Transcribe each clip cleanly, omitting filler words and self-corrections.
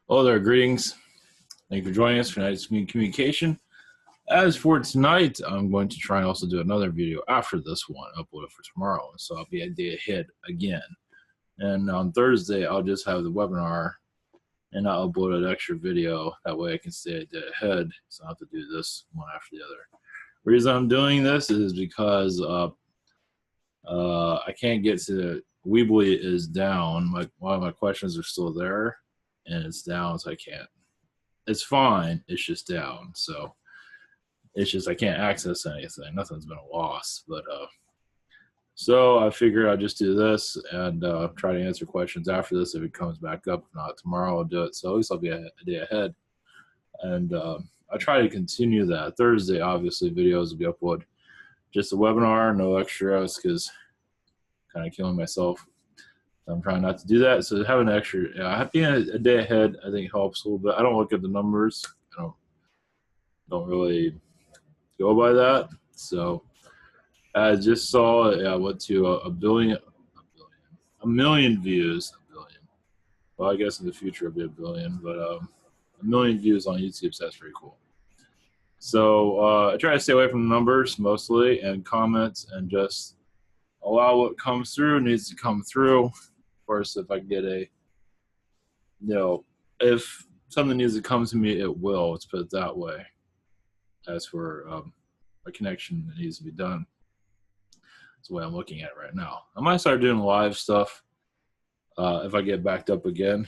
Hello there, greetings. Thank you for joining us for tonight's communication. As for tonight, I'm going to try and also do another video after this one, upload it for tomorrow. So I'll be a day ahead again. And on Thursday, I'll just have the webinar and I'll upload an extra video. That way I can stay a day ahead, so I don't have to do this one after the other. The reason I'm doing this is because I can't get to Weebly is down. One of my questions are still there, and it's down, so I can't. It's fine. It's just down. So it's just I can't access anything. Nothing's been a loss. But so I figured I'd just do this and try to answer questions after this if it comes back up. If not, tomorrow I'll do it. So at least I'll be a day ahead. And I try to continue that. Thursday, obviously, videos will be uploaded. Just a webinar, no extras, because kind of killing myself. I'm trying not to do that. So having an extra, being a day ahead, I think helps a little bit. I don't look at the numbers. I don't really go by that. So I just saw I went to a million views. A billion. Well, I guess in the future it'll be a billion, but a million views on YouTube. So that's pretty cool. So I try to stay away from the numbers mostly and comments and just allow what comes through needs to come through. Of course, if I get if something needs to come to me, it will. Let's put it that way. As for a connection that needs to be done, that's the way I'm looking at it right now. I might start doing live stuff if I get backed up again.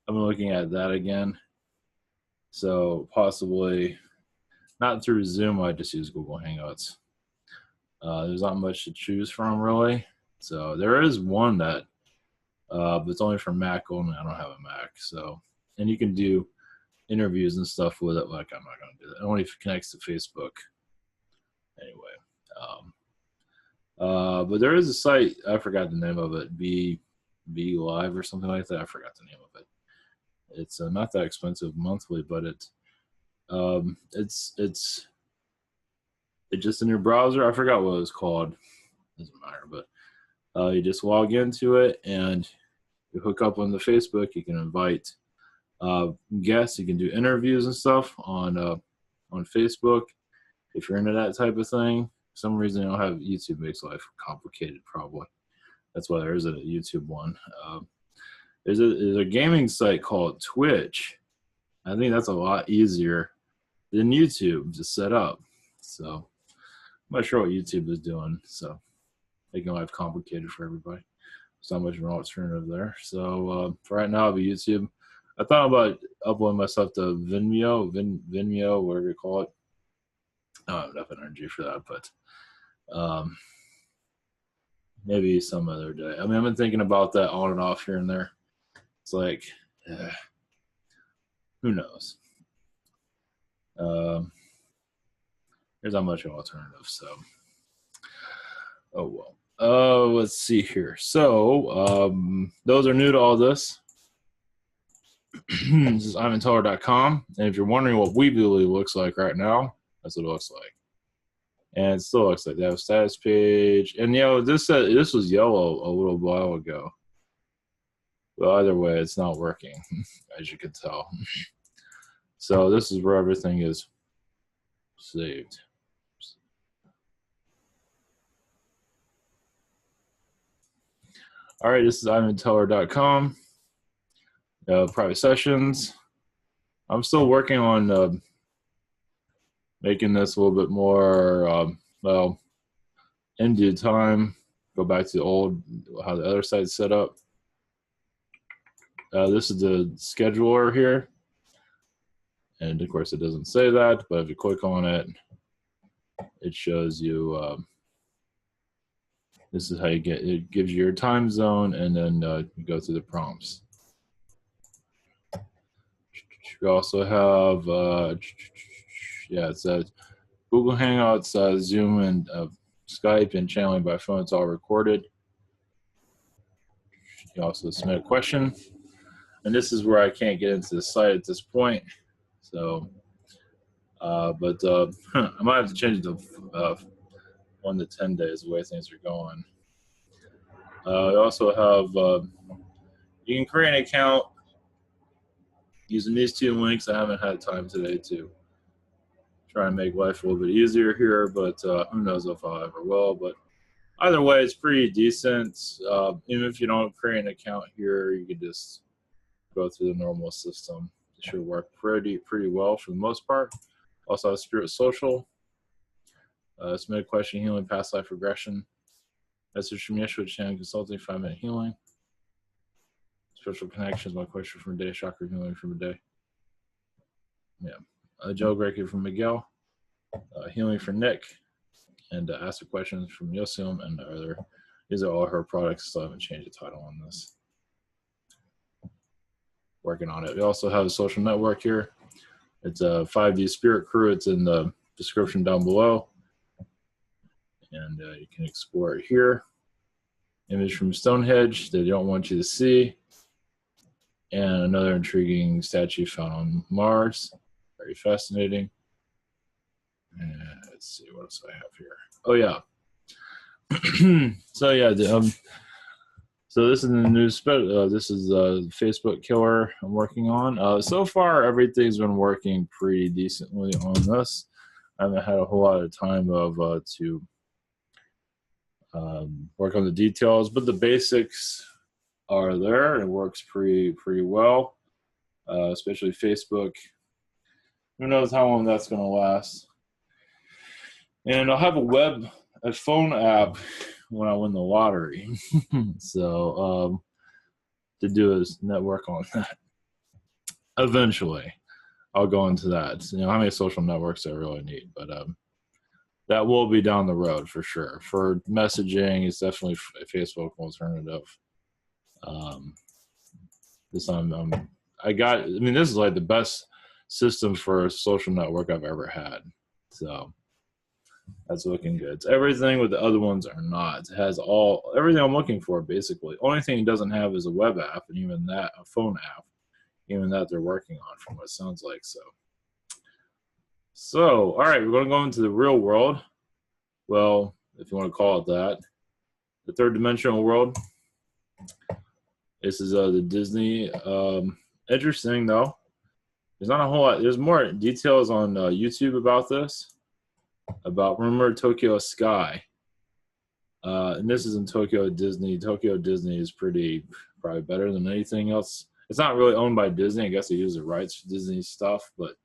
I'm looking at that again. So possibly not through Zoom. I just use Google Hangouts. There's not much to choose from really. So there is one that, but it's only for Mac only. I don't have a Mac. So, and you can do interviews and stuff with it. Like I'm not going to do that. It only connects to Facebook. Anyway, but there is a site. I forgot the name of it. Be Live or something like that. I forgot the name of it. It's not that expensive monthly, but it's just in your browser. I forgot what it was called. Doesn't matter, but you just log into it and you hook up on the Facebook. You can invite guests. You can do interviews and stuff on Facebook if you're into that type of thing. For some reason, I don't have YouTube. Makes life complicated, probably. That's why there is a YouTube one. There's a gaming site called Twitch. I think that's a lot easier than YouTube to set up. So I'm not sure what YouTube is doing. So making life complicated for everybody. There's not much of an alternative there. So for right now, I'll be YouTube. I thought about uploading myself to Vimeo, whatever you call it. I don't have enough energy for that, but maybe some other day. I mean, I've been thinking about that on and off here and there. It's like, who knows? There's not much of an alternative, so. Oh, well. Let's see here. So, those are new to all this. This is IvanTeller.com, and if you're wondering what Weebly looks like right now, that's what it looks like. And it still looks like they have a status page. And, this was yellow a little while ago. But either way, it's not working, as you can tell. So this is where everything is saved. All right, this is IvanTeller.com. Private sessions. I'm still working on making this a little bit more, in due time. Go back to the old, how the other site's set up. This is the scheduler here. And of course it doesn't say that, but if you click on it, it shows you, this is how you get, it gives you your time zone, and then you go through the prompts. We also have, it says Google Hangouts, Zoom, and Skype, and channeling by phone. It's all recorded. You also submit a question. And this is where I can't get into the site at this point. So, I might have to change it to 1 to 10 days the way things are going. We also have, you can create an account using these 2 links. I haven't had time today to try and make life a little bit easier here, but who knows if I ever will. But either way, it's pretty decent. Even if you don't create an account here, you can just go through the normal system. It should work pretty well for the most part. Also has Spirit Social, submit a question, healing, past life regression. Message from Yeshua Chan, consulting, 5-minute healing. Special connections, my question from the day, chakra healing from the day. Yeah. Joe Grecky from Miguel, healing for Nick, and ask the questions from Yosim and other. These are all her products, so I haven't changed the title on this. Working on it. We also have a social network here. It's a 5D Spirit Crew. It's in the description down below. And you can explore it here. Image from Stonehenge that they don't want you to see. And another intriguing statue found on Mars. Very fascinating. And let's see, what else I have here? Oh, yeah. So, yeah. So this is the new this is the Facebook killer I'm working on. So far, everything's been working pretty decently on this. I haven't had a whole lot of time to work on the details, but the basics are there. It works pretty well, especially Facebook. Who knows how long that's going to last? And I'll have a phone app when I win the lottery. So to do is network on that. Eventually, I'll go into that. You know, how many social networks I really need, but that will be down the road for sure. For messaging, it's definitely a Facebook alternative. This I mean, this is like the best system for a social network I've ever had. So that's looking good. It's everything with the other ones are not. It has everything I'm looking for, basically. Only thing it doesn't have is a web app, and even that, a phone app. Even that they're working on, from what it sounds like. So all right, we're going to go into the real world. Well, if you want to call it that. The third dimensional world. This is the Disney. Interesting, though. There's not a whole lot. There's more details on YouTube about this. Remember Tokyo Sky. And this is in Tokyo Disney. Tokyo Disney is probably better than anything else. It's not really owned by Disney. I guess they use the rights for Disney stuff, but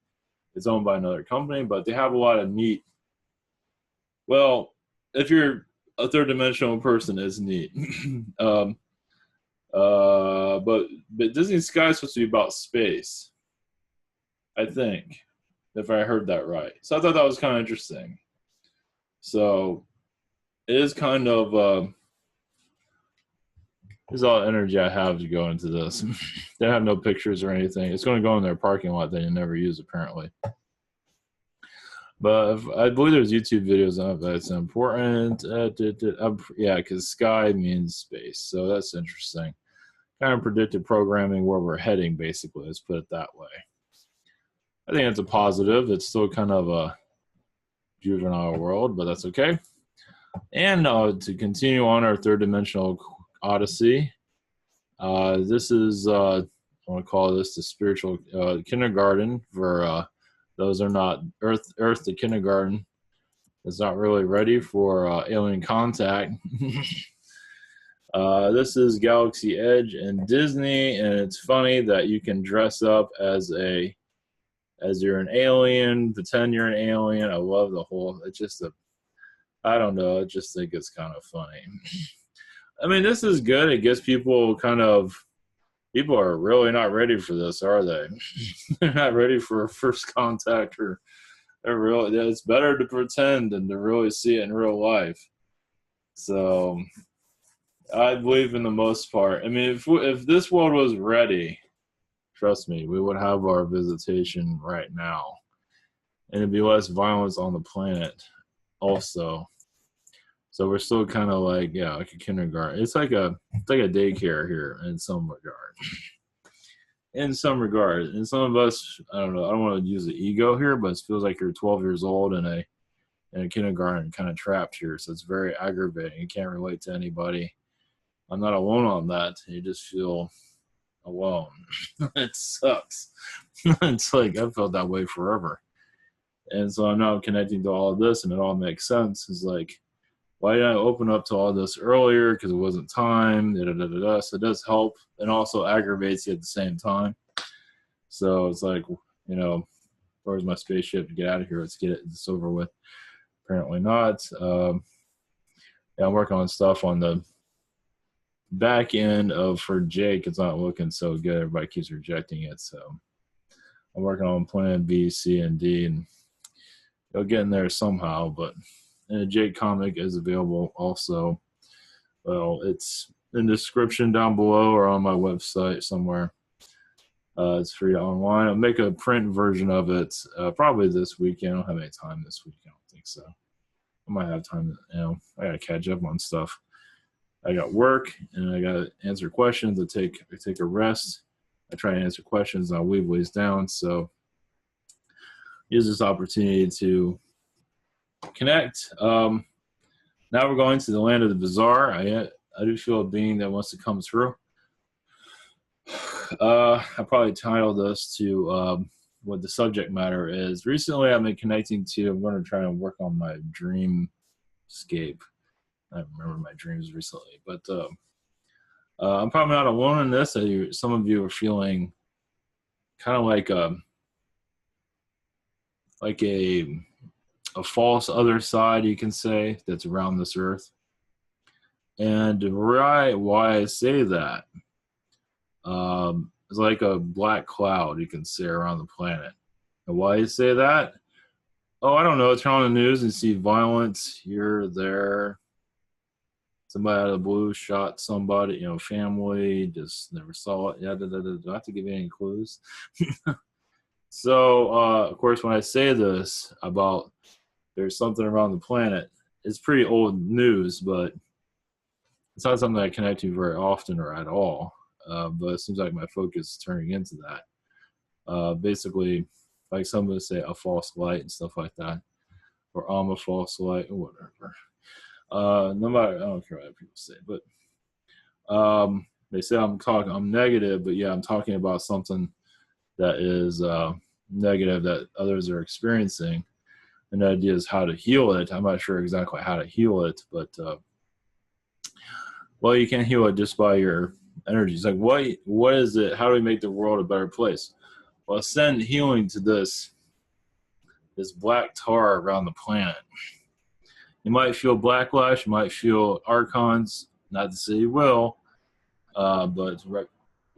it's owned by another company. But they have a lot of neat. Well, if you're a third dimensional person, it's neat. But Disney Sky is supposed to be about space, I think, if I heard that right. So I thought that was kind of interesting. So it is kind of there's all the energy I have to go into this. They have no pictures or anything. It's going to go in their parking lot that you never use, apparently. But I believe there's YouTube videos on it. That's important. Yeah, because sky means space. So that's interesting. Kind of predictive programming where we're heading, basically. Let's put it that way. I think it's a positive. It's still kind of a juvenile world, but that's okay. And to continue on our third dimensional odyssey, this is, I want to call this the spiritual kindergarten for those are not Earth to kindergarten. It's not really ready for alien contact. This is Galaxy Edge and Disney, and it's funny that you can dress up as you're an alien, pretend you're an alien. I love the whole. It's just I don't know. I just think it's kind of funny. I mean, this is good. It gets people people are really not ready for this, are they? They're not ready for a first contact, or it's better to pretend than to really see it in real life. So I believe in the most part. I mean, if this world was ready, trust me, we would have our visitation right now. And it'd be less violence on the planet also. So we're still kind of like, yeah, like a kindergarten. It's like a daycare here in some regard. In some regard. And some of us, I don't know, I don't want to use the ego here, but it feels like you're 12 years old in a kindergarten, kind of trapped here. So it's very aggravating. You can't relate to anybody. I'm not alone on that. You just feel alone. It sucks. It's like I felt that way forever. And so I'm now connecting to all of this, and it all makes sense. It's like, why didn't I open up to all this earlier? Because it wasn't time. Da, da, da, da, da. So it does help, and also aggravates you at the same time. So it's like, you know, where's my spaceship to get out of here? Let's get it over with. Apparently not. Yeah, I'm working on stuff on the back end of for Jake. It's not looking so good. Everybody keeps rejecting it. So I'm working on plan B, C, and D, and it'll get in there somehow. But and a Jake comic is available also. Well, it's in the description down below or on my website somewhere. It's free online. I'll make a print version of it probably this weekend. I don't have any time this week. I don't think so. I might have time. I got to catch up on stuff. I got work, and I got to answer questions. I take a rest. I try to answer questions. I'll weave ways down. So use this opportunity to connect. Now we're going to the land of the bizarre. I do feel a being that wants to come through. I probably titled this to what the subject matter is. Recently, I've been connecting to, I'm going to try and work on my dreamscape. I remember my dreams recently, but I'm probably not alone in this. Some of you are feeling kind of like a false other side, you can say, that's around this earth. And why I say that, it's like a black cloud, you can say, around the planet. And why you say that? Oh, I don't know. Turn on the news and see violence here, there. Somebody out of the blue shot somebody, family, just never saw it. Yeah, do I have to give you any clues? So, of course, when I say this about there's something around the planet, it's pretty old news, but it's not something I connect to very often or at all. But it seems like my focus is turning into that. Basically, like some would say, a false light and stuff like that, or I'm a false light, or whatever. No matter, I don't care what people say, but they say I'm negative, but yeah, I'm talking about something that is negative that others are experiencing. And the idea is how to heal it. I'm not sure exactly how to heal it, but well, you can heal it just by your energies. Like, what is it? How do we make the world a better place? Well, send healing to this black tar around the planet. You might feel backlash. You might feel archons. Not to say you will, but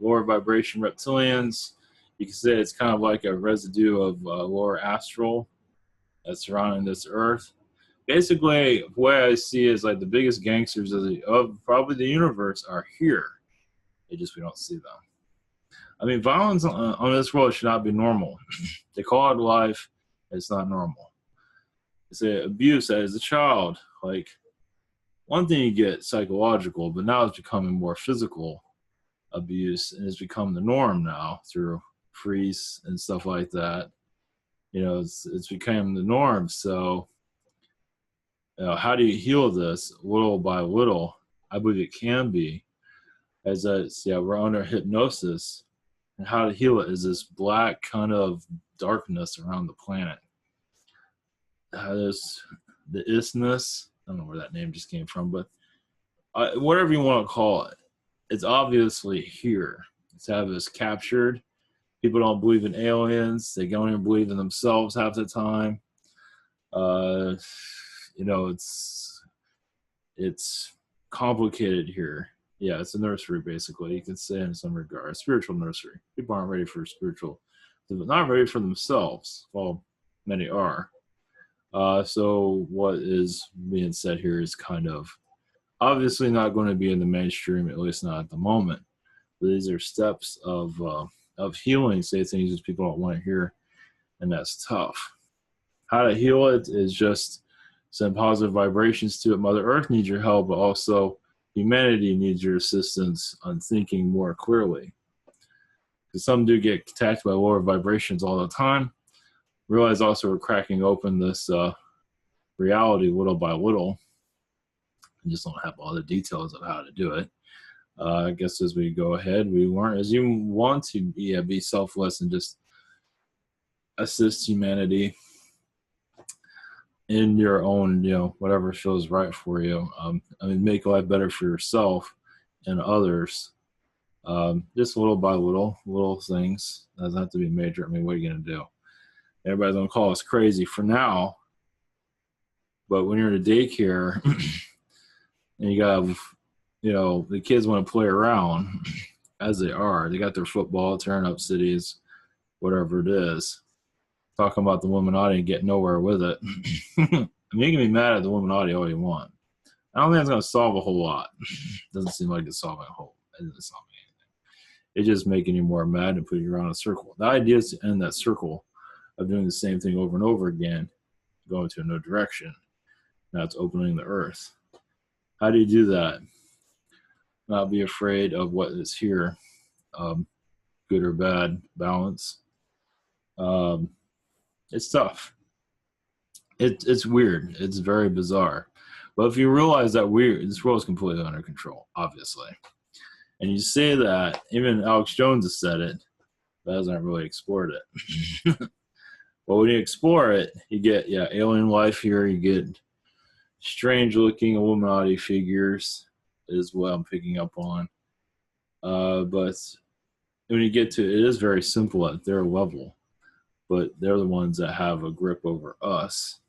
lower vibration reptilians. You can say it's kind of like a residue of lower astral that's surrounding this earth. Basically, the way I see it is like the biggest gangsters of probably the universe are here. We don't see them. I mean, violence on this world should not be normal. They call it life. It's not normal. They say abuse as a child. Like, one thing you get psychological, but now it's becoming more physical abuse, and it's become the norm now through freeze and stuff like that. It's become the norm. So, how do you heal this little by little? I believe it can be, we're under hypnosis, and how to heal it is this black kind of darkness around the planet. There's the isthmus. I don't know where that name just came from, but whatever you want to call it, it's obviously here. It's have us captured. People don't believe in aliens. They don't even believe in themselves half the time. It's complicated here. Yeah, it's a nursery, basically. You can say in some regard, a spiritual nursery. People aren't ready for spiritual, not ready for themselves. Well, many are. So what is being said here is kind of obviously not going to be in the mainstream, at least not at the moment. But these are steps of healing, say things that people don't want to hear, and that's tough. How to heal it is just send positive vibrations to it. Mother Earth needs your help, but also humanity needs your assistance on thinking more clearly. Because some do get attacked by lower vibrations all the time. Realize also we're cracking open this reality little by little. I just don't have all the details of how to do it. I guess as we go ahead, we learn as you want to be selfless and just assist humanity in your own, whatever feels right for you. Make life better for yourself and others. Just little by little things. Doesn't have to be major. What are you going to do? Everybody's going to call us crazy for now. But when you're in a daycare and you got, the kids want to play around as they are. They got their football, tearing up cities, whatever it is. Talking about the Illuminati and getting nowhere with it. You can be mad at the Illuminati all you want. I don't think it's going to solve a whole lot. Doesn't seem like it's solving a whole. It isn't solving anything. It's just making you more mad and putting you around a circle. The idea is to end that circle of doing the same thing over and over again, going to no direction. Now it's opening the earth. How do you do that? Not be afraid of what is here, good or bad, balance. It's tough. It's weird. It's very bizarre. But if you realize that this world is completely under control, obviously. And you say that, even Alex Jones has said it, but hasn't really explored it. But when you explore it, you get, alien life here. You get strange-looking Illuminati figures is what I'm picking up on. But when you get to it is very simple at their level. But they're the ones that have a grip over us.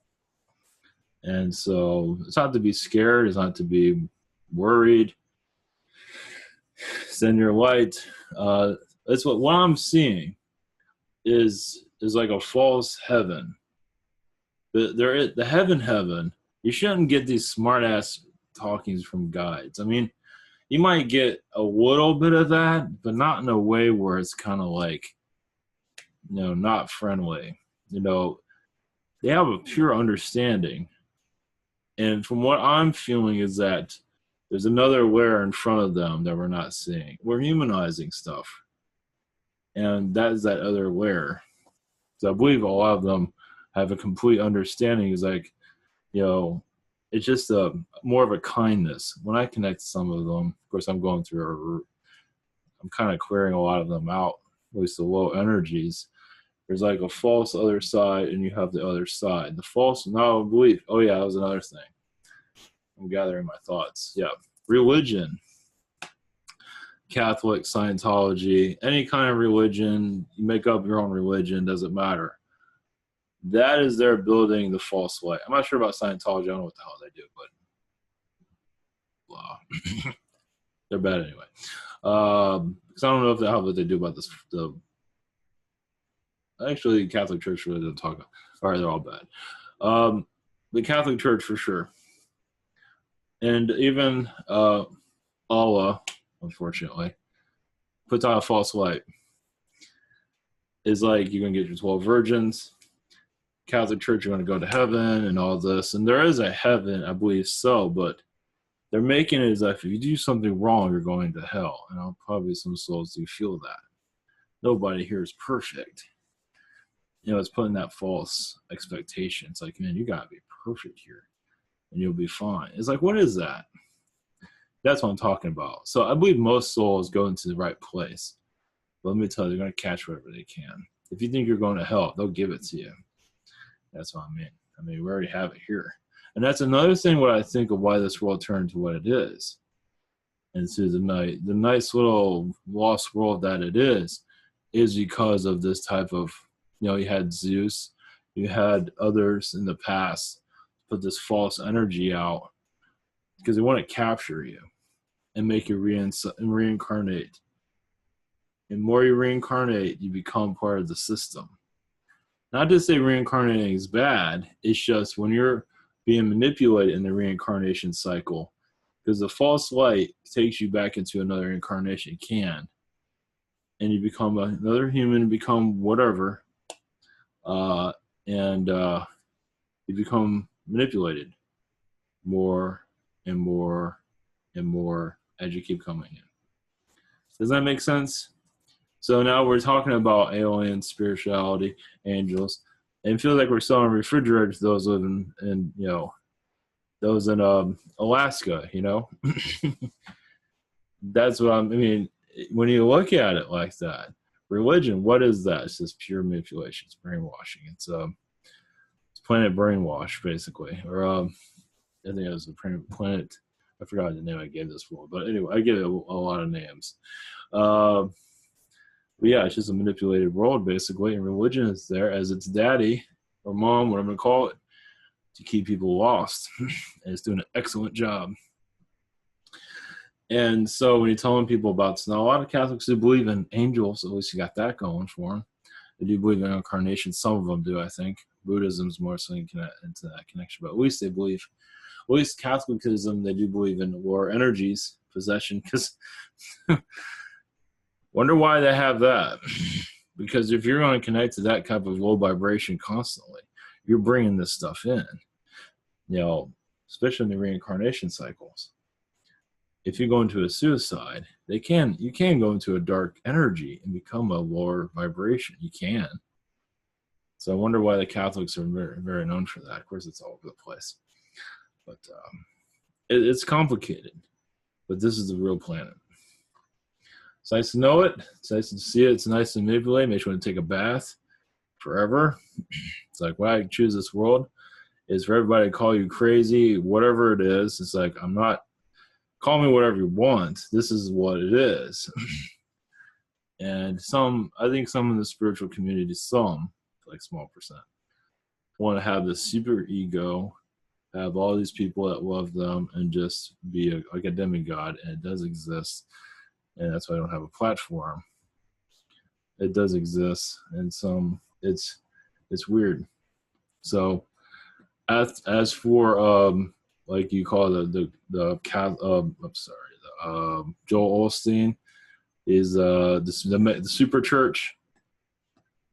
And so it's not to be scared. It's not to be worried. Send your light. That's what I'm seeing is like a false heaven. The heaven, you shouldn't get these smart-ass talkings from guides. You might get a little bit of that, but not in a way where it's kind of like, not friendly. They have a pure understanding. And from what I'm feeling is that there's another layer in front of them that we're not seeing. We're humanizing stuff. And that is that other layer. So I believe a lot of them have a complete understanding. Is like, it's just more of a kindness. When I connect to some of them, of course, I'm going through I'm kind of clearing a lot of them out, at least the low energies. There's like a false other side, and you have the other side. The false, no belief. Oh, yeah, that was another thing. I'm gathering my thoughts. Yeah. Religion. Catholic, Scientology, any kind of religion. You make up your own religion, doesn't matter. That is they're building the false light. I'm not sure about Scientology. I don't know what the hell they do, but blah. They're bad anyway. Because I don't know if they have what they do about this. Actually, the Catholic Church really doesn't talk about. All right, they're all bad. The Catholic Church for sure, and even Allah, unfortunately, puts on a false light. It's like you're gonna get your 12 virgins. Catholic Church, you're gonna go to heaven and all this, and there is a heaven, I believe so, but they're making it as if you do something wrong, you're going to hell. And probably some souls do feel that. Nobody here is perfect. It's putting that false expectation. It's like, man, you gotta be perfect here, and you'll be fine. It's like, what is that? That's what I'm talking about. So I believe most souls go into the right place. But let me tell you, they're gonna catch whatever they can. If you think you're going to hell, they'll give it to you. That's what I mean. We already have it here. And that's another thing what I think of why this world turned to what it is. And to the nice little lost world that it is because of this type of, you had Zeus, you had others in the past put this false energy out because they want to capture you and make you reincarnate. And more you reincarnate, you become part of the system. Not to say reincarnating is bad, it's just when you're being manipulated in the reincarnation cycle, because the false light takes you back into another incarnation, and you become another human, become whatever, and you become manipulated more and more and more as you keep coming in. Does that make sense? So now we're talking about aliens, spirituality, angels, and it feels like we're selling refrigerators to those living in, those in Alaska, that's what I mean. When you look at it like that, religion, what is that? It's just pure manipulation. It's brainwashing. It's planet brainwash, basically. Or I think it was a planet. I forgot the name I gave this for, but anyway, I give it a lot of names. But yeah, it's just a manipulated world, basically, and religion is there as its daddy or mom, whatever you call it, to keep people lost, and it's doing an excellent job. And so when you're telling people about, now a lot of Catholics do believe in angels, at least you got that going for them. They do believe in incarnation. Some of them do, I think. Buddhism's more so into that connection, but at least they believe, at least Catholicism, they do believe in war energies, possession, because wonder why they have that. Because if you're going to connect to that type of low vibration constantly, you're bringing this stuff in, especially in the reincarnation cycles. If you go into a suicide, you can go into a dark energy and become a lower vibration. You can. So I wonder why the Catholics are very, very known for that. Of course, it's all over the place. But it's complicated. But this is the real planet. It's nice to know it. It's nice to see it. It's nice to manipulate. Makes you want to take a bath forever. It's like, why I choose this world is for everybody to call you crazy, whatever it is. It's like, call me whatever you want. This is what it is. And I think some in the spiritual community, like small percent, want to have this super ego, have all these people that love them, and just be like a demigod. And it does exist. And that's why I don't have a platform. It does exist. And it's weird. So as for, like you call the Joel Osteen is the super church.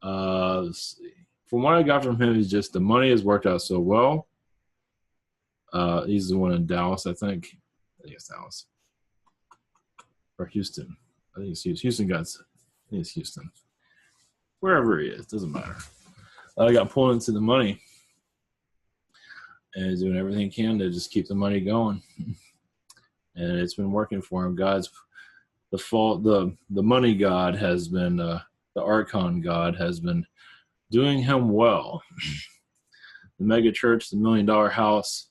Let's see. From what I got from him, is just the money has worked out so well. He's the one in Dallas, I think. I think it's Dallas or Houston. I think it's Houston. I think it's Houston. Wherever he is, doesn't matter. I got pulled into the money. And he's doing everything he can to just keep the money going. And it's been working for him. The money god has been, the Archon god has been doing him well. The mega church, the $1 million house.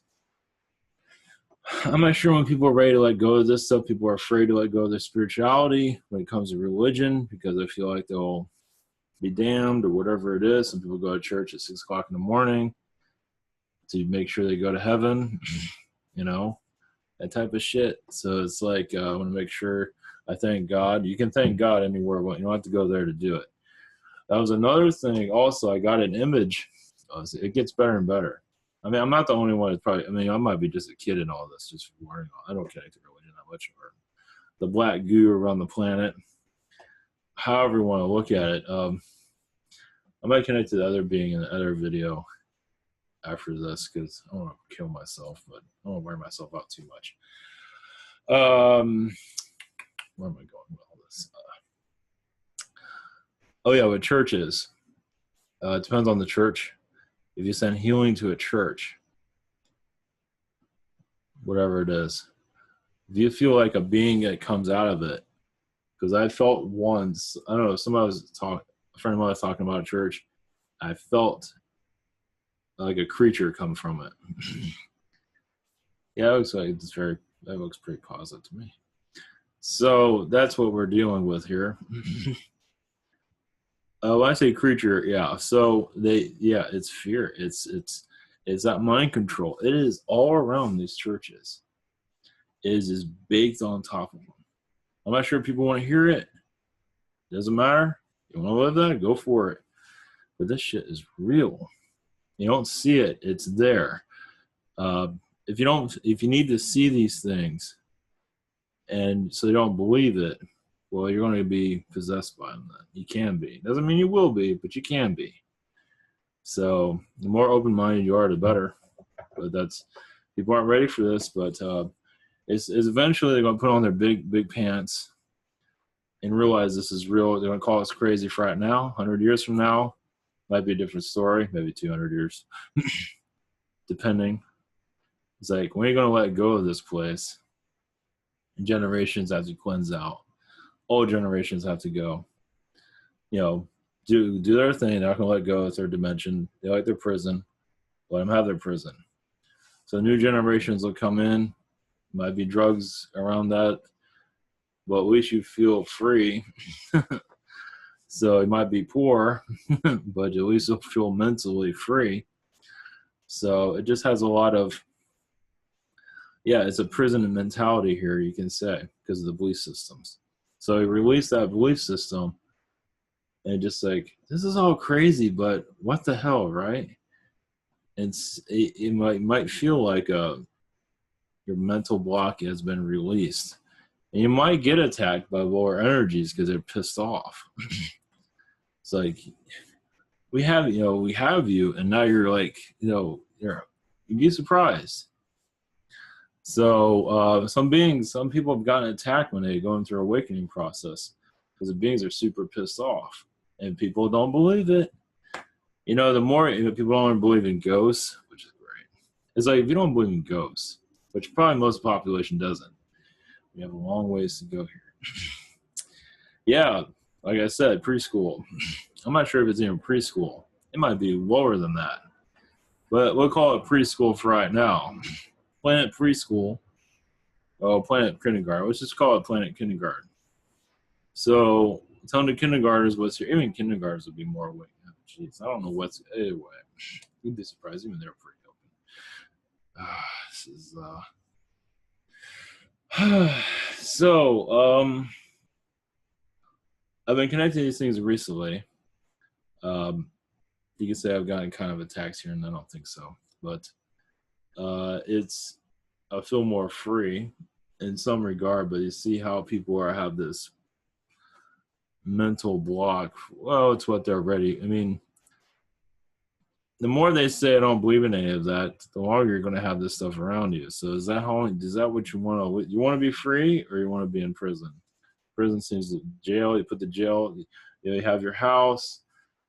I'm not sure when people are ready to let go of this stuff. People are afraid to let go of their spirituality when it comes to religion because they feel like they'll be damned or whatever it is. Some people go to church at 6 o'clock in the morning to make sure they go to heaven, that type of shit. So it's like, I want to make sure I thank God. You can thank God anywhere, but you don't have to go there to do it. That was another thing. Also, I got an image. It gets better and better. I mean, I'm not the only one. I might be just a kid in all this, just learning. I don't connect to religion that much. Or the black goo around the planet. However you want to look at it. I might connect to the other being in the other video after this because I don't want to kill myself, but I don't want to wear myself out too much. Where am I going with all this? With churches. It depends on the church. If you send healing to a church, whatever it is, if you feel like a being that comes out of it, because I felt once, I don't know, a friend of mine was talking about a church, I felt like a creature come from it. Yeah, it looks like that looks pretty positive to me. So that's what we're dealing with here. When I say creature, yeah. So it's fear. It's that mind control. It is all around these churches. It is just baked on top of them. I'm not sure if people want to hear it. Doesn't matter. You want to live that? Go for it. But this shit is real. You don't see it. It's there. If you need to see these things, and so you don't believe it, well, you're going to be possessed by them then. You can be. Doesn't mean you will be, but you can be. So the more open-minded you are, the better. But people aren't ready for this, but it's eventually they're going to put on their big pants and realize this is real. They're going to call us crazy for right now. 100 years from now, might be a different story, maybe 200 years, depending. It's like, when are you going to let go of this place? generations have to cleanse out. Old generations have to go, do their thing. They're not going to let go of their dimension. They like their prison. Let them have their prison. So new generations will come in. Might be drugs around that, but at least you feel free. So it might be poor, but at least you'll feel mentally free. So it just has a lot of, it's a prison mentality here, you can say, because of the belief systems. So he released that belief system, and just like, this is all crazy, but what the hell, right? And it might feel like your mental block has been released. And you might get attacked by lower energies because they're pissed off. It's like, we have you, and now you're like, you'd be surprised. So some people have gotten attacked when they go into their awakening process because the beings are super pissed off, and people don't believe it. The more people don't believe in ghosts, which is great. It's like, if you don't believe in ghosts, which probably most of the population doesn't, we have a long ways to go here. Yeah, like I said, preschool. I'm not sure if it's even preschool. It might be lower than that. But we'll call it preschool for right now. Planet preschool. Oh, planet kindergarten. Let's just call it planet kindergarten. So telling the kindergartners what's here. Even kindergartners would be more awake. Jeez, I don't know what's... Anyway, you'd be surprised. Even they're pretty open. This is... So, I've been connecting these things recently. You can say I've gotten kind of attacks here, and I don't think so. But I feel more free in some regard, but you see how people have this mental block. Well, it's what they're ready. I mean, the more they say I don't believe in any of that, the longer you're going to have this stuff around you. So is that what you want to? You want to be free, or you want to be in prison? Prison seems to jail. You put the jail. You have your house.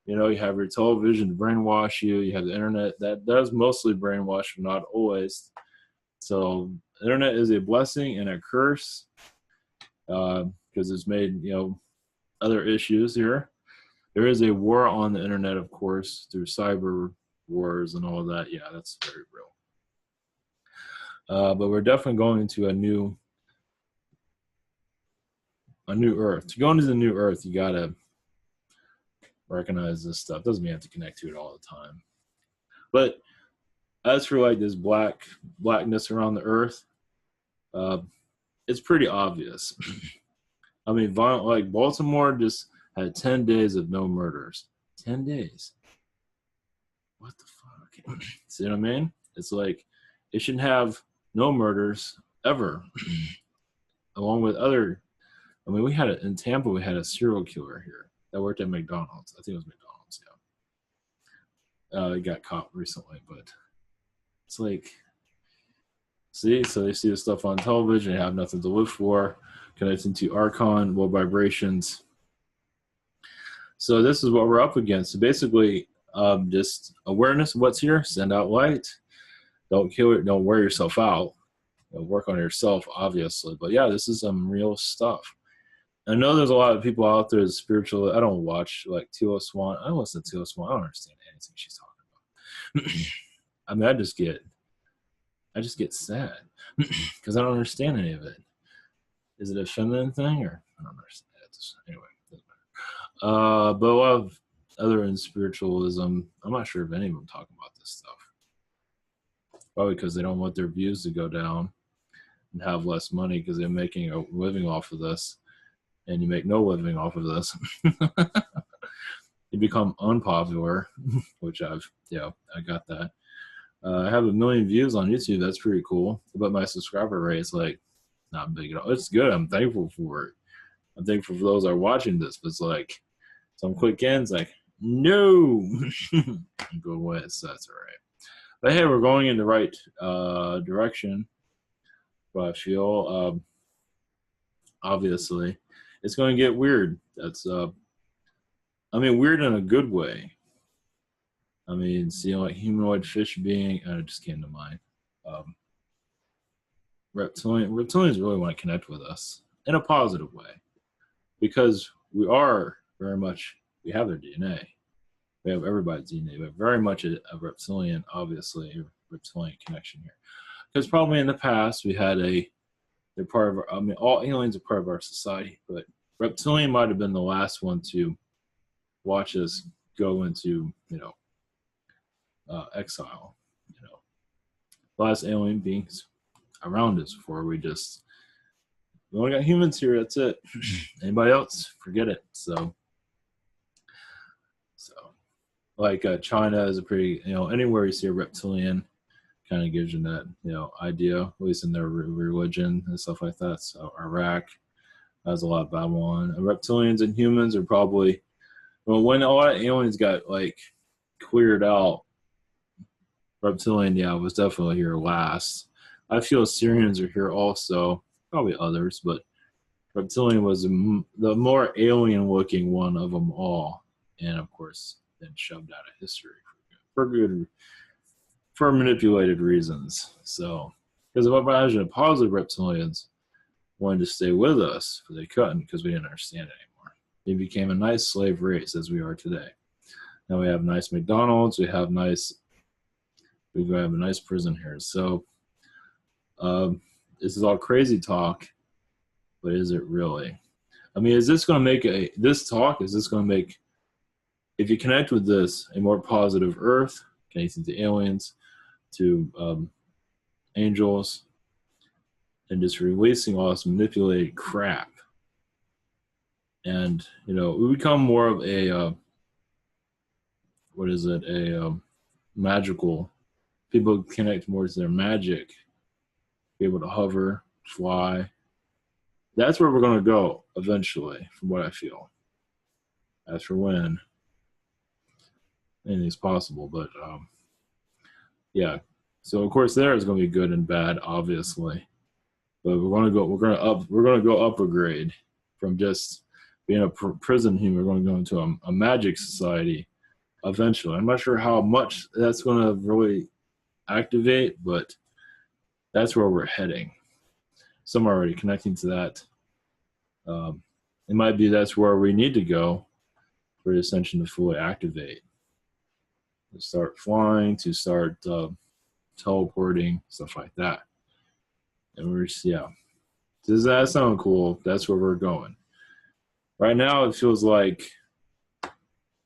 You have your television to brainwash you. You have the internet. That does mostly brainwash, but not always. So internet is a blessing and a curse because it's made other issues here. There is a war on the internet, of course, through cyber wars and all of that. Yeah, that's very real. But we're definitely going into a new Earth. To go into the new Earth, you gotta recognize this stuff. Doesn't mean you have to connect to it all the time. But as for like this blackness around the Earth, it's pretty obvious. I mean, like Baltimore just had 10 days of no murders. 10 days. What the fuck? See what I mean? It's like it shouldn't have no murders ever. Along with other, I mean, in Tampa, we had a serial killer here that worked at McDonald's. I think it was McDonald's, yeah. He got caught recently, but it's like, see, so they see the stuff on television, they have nothing to live for, connecting to Archon, low vibrations. So this is what we're up against. So basically, just awareness of what's here, send out light. Don't kill it, don't wear yourself out. Work on yourself, obviously. But yeah, this is some real stuff. I know there's a lot of people out there, spiritual. I don't watch like Tila Swan. I don't listen to Tila Swan. I don't understand anything she's talking about. I mean, I just get sad because I don't understand any of it. Is it a feminine thing, or I don't understand it. Anyway, doesn't matter. But a lot of other in spiritualism, I'm not sure if any of them talk about this stuff. Probably because they don't want their views to go down and have less money because they're making a living off of this, and you make no living off of this. You become unpopular, which I got that. I have 1 million views on YouTube. That's pretty cool. But my subscriber rate is like not big at all. It's good. I'm thankful for it. I'm thankful for those that are watching this. But it's like some quick ends, like, no. Go away. So that's all right. But hey, we're going in the right direction. But I feel obviously it's going to get weird. That's weird in a good way. I mean, seeing like humanoid fish being, it just came to mind. reptilians really want to connect with us in a positive way, because we are very much, we have their DNA. We have everybody's DNA, but very much a reptilian, obviously, a reptilian connection here. Because probably in the past we had they're part of our, I mean, all aliens are part of our society, but reptilian might have been the last one to watch us go into, exile. Last alien beings around us before we only got humans here. That's it. Anybody else? Forget it. So like China is a pretty, anywhere you see a reptilian, kind of gives you that, idea, at least in their religion and stuff like that. So Iraq has a lot of Babylon. And reptilians and humans are probably, when a lot of aliens got like cleared out, reptilian, was definitely here last. I feel Syrians are here also, probably others, but reptilian was the more alien-looking one of them all, and of course, then shoved out of history for manipulated reasons. So, because if I imagine positive reptilians wanted to stay with us, but they couldn't because we didn't understand it anymore. They became a nice slave race as we are today. Now we have nice McDonald's, we have a nice prison here. So this is all crazy talk, but is it really? I mean, is this going to make if you connect with this, a more positive Earth, connecting to aliens, to angels, and just releasing all this manipulated crap, and we become more of a magical. People connect more to their magic, be able to hover, fly. That's where we're going to go eventually, from what I feel. As for when, anything's possible, but yeah. So of course there is going to be good and bad, obviously, but we're going to go up a grade from just being a prison human. We're going to go into a magic society eventually. I'm not sure how much that's going to really activate, but that's where we're heading. Some are already connecting to that. It might be that's where we need to go for the Ascension to fully activate, to start flying, to start teleporting, stuff like that. And does that sound cool? That's where we're going. Right now it feels like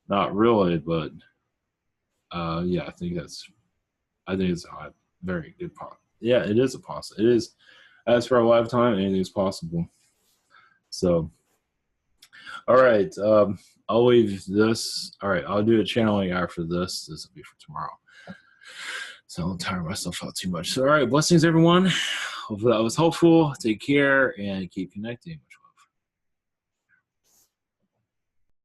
not really, but I think it's a very good possibility. Yeah, it is a possibility. It is, as for our lifetime, anything is possible. So, all right, I'll leave this. All right, I'll do a channeling after this. This will be for tomorrow. So I don't tire myself out too much. So, all right, blessings, everyone. Hopefully that was helpful. Take care and keep connecting.